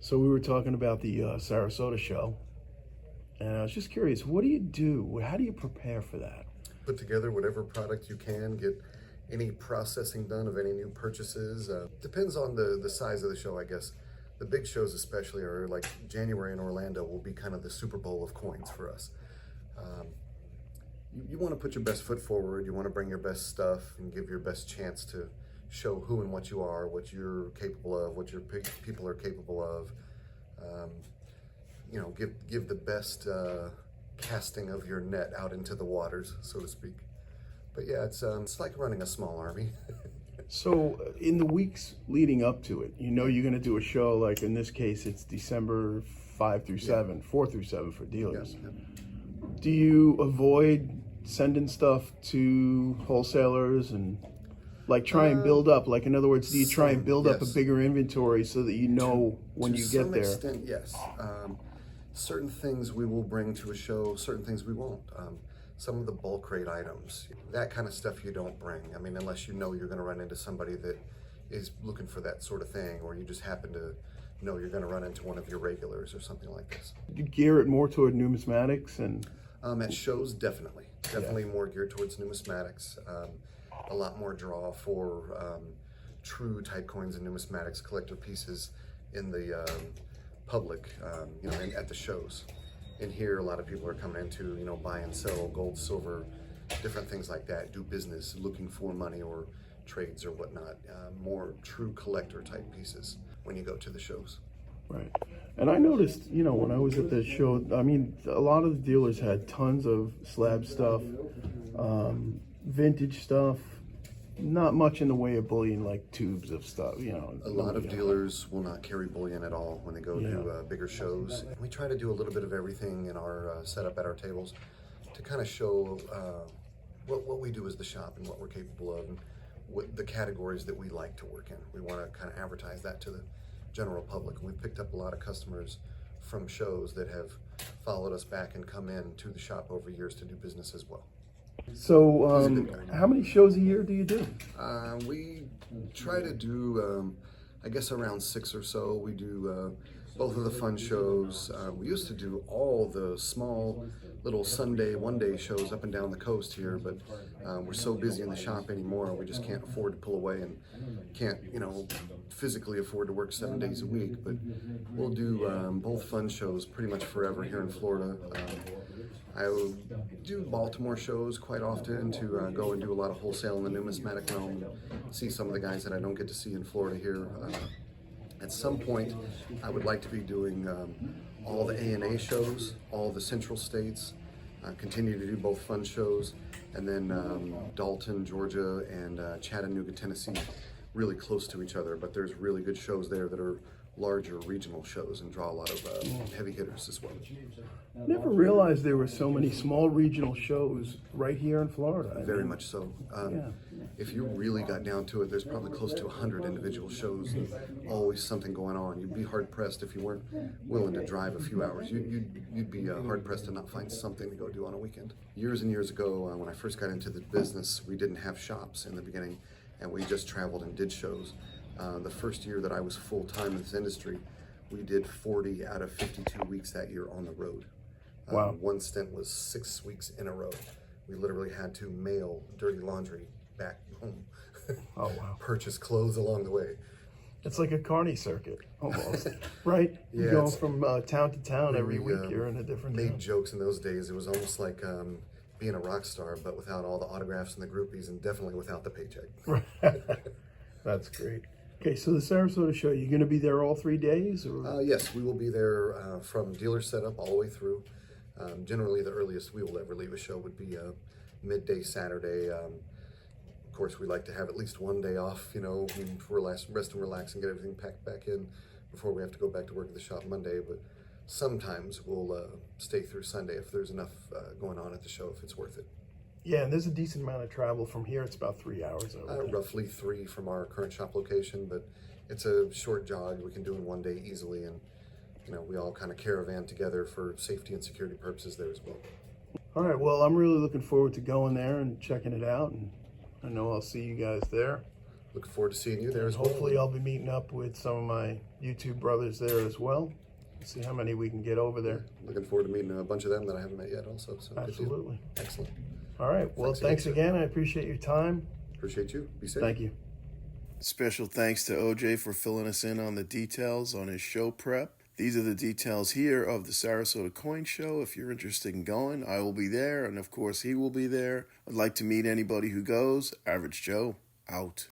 So we were talking about the Sarasota show, and I was just curious, what do you do? How do you prepare for that? Put together whatever product you can, get any processing done of any new purchases. Depends on the size of the show, I guess. The big shows especially are like January in Orlando will be kind of the Super Bowl of coins for us. You want to put your best foot forward, you want to bring your best stuff and give your best chance to show who and what you are, what you're capable of, what your people are capable of. Give the best casting of your net out into the waters, so to speak. But yeah, it's like running a small army. So in the weeks leading up to it, you know you're going to do a show, like in this case, it's December 5 through 7, 4 through 7 for dealers. Yeah. Do you avoid sending stuff to wholesalers and like try and build up? Like, in other words, do you try and build up a bigger inventory so that you know when you get there? To some extent, yes. Certain things we will bring to a show, certain things we won't. Some of the bulk rate items, that kind of stuff you don't bring. I mean, unless you know you're going to run into somebody that is looking for that sort of thing, or you just happen to know you're going to run into one of your regulars or something like this. You gear it more toward numismatics and... At shows, definitely more geared towards numismatics. A lot more draw for true type coins and numismatics collector pieces in the public, at the shows. And here, a lot of people are coming into, buy and sell gold, silver, different things like that, do business, looking for money or trades or whatnot, more true collector type pieces when you go to the shows. Right. And I noticed, when I was at the show, I mean, a lot of the dealers had tons of slab stuff, vintage stuff, not much in the way of bullion, like tubes of stuff, A lot of dealers will not carry bullion at all when they go to bigger shows. We try to do a little bit of everything in our setup at our tables to kind of show what we do as the shop and what we're capable of and what the categories that we like to work in. We want to kind of advertise that to the general public. We've picked up a lot of customers from shows that have followed us back and come in to the shop over years to do business as well. So, how many shows a year do you do? We try to do, I guess, around 6 or so. We do both of the fun shows. We used to do all the small little Sunday, one-day shows up and down the coast here, but we're so busy in the shop anymore, we just can't afford to pull away and can't, physically afford to work 7 days a week. But we'll do both fun shows pretty much forever here in Florida. I will do Baltimore shows quite often to go and do a lot of wholesale in the numismatic realm, see some of the guys that I don't get to see in Florida here. At some point, I would like to be doing all the A&A shows, all the central states, continue to do both fun shows, and then Dalton, Georgia, and Chattanooga, Tennessee, really close to each other, but there's really good shows there that are larger regional shows and draw a lot of heavy hitters as well. I never realized there were so many small regional shows right here in Florida. Very much so. If you really got down to it, there's probably close to 100 individual shows, always something going on. You'd be hard-pressed if you weren't willing to drive a few hours. You'd be hard-pressed to not find something to go do on a weekend. Years and years ago, when I first got into the business, we didn't have shops in the beginning, and we just traveled and did shows. The first year that I was full-time in this industry, we did 40 out of 52 weeks that year on the road. Wow. One stint was 6 weeks in a row. We literally had to mail dirty laundry back home. Oh, wow. Purchase clothes along the way. It's like a carny circuit, almost, right? Yeah, You're going from town to town every we, week. You're in a different made town. jokes in those days. It was almost like being a rock star, but without all the autographs and the groupies, and definitely without the paycheck. That's great. Okay, so the Sarasota show, you're going to be there all 3 days? Or? Yes, we will be there from dealer setup all the way through. Generally, the earliest we will ever leave a show would be midday Saturday. Of course, we like to have at least one day off, and rest and relax and get everything packed back in before we have to go back to work at the shop Monday. But sometimes we'll stay through Sunday if there's enough going on at the show, if it's worth it. Yeah, and there's a decent amount of travel from here. It's about 3 hours. Roughly 3 from our current shop location, but it's a short jog we can do in one day easily, and we all kind of caravan together for safety and security purposes there as well. All right, well, I'm really looking forward to going there and checking it out, and I know I'll see you guys there. Looking forward to seeing you there And as well. hopefully I'll be meeting up with some of my YouTube brothers there as well. See how many we can get over there. Looking forward to meeting a bunch of them that I haven't met yet also. So good deal. Absolutely. Excellent. All right. Well, thanks sir. again. I appreciate your time. Appreciate you. Be safe. Thank you. Special thanks to OJ for filling us in on the details on his show prep. These are the details here of the Sarasota Coin Show. If you're interested in going, I will be there, and of course he will be there. I'd like to meet anybody who goes. Average Joe, out.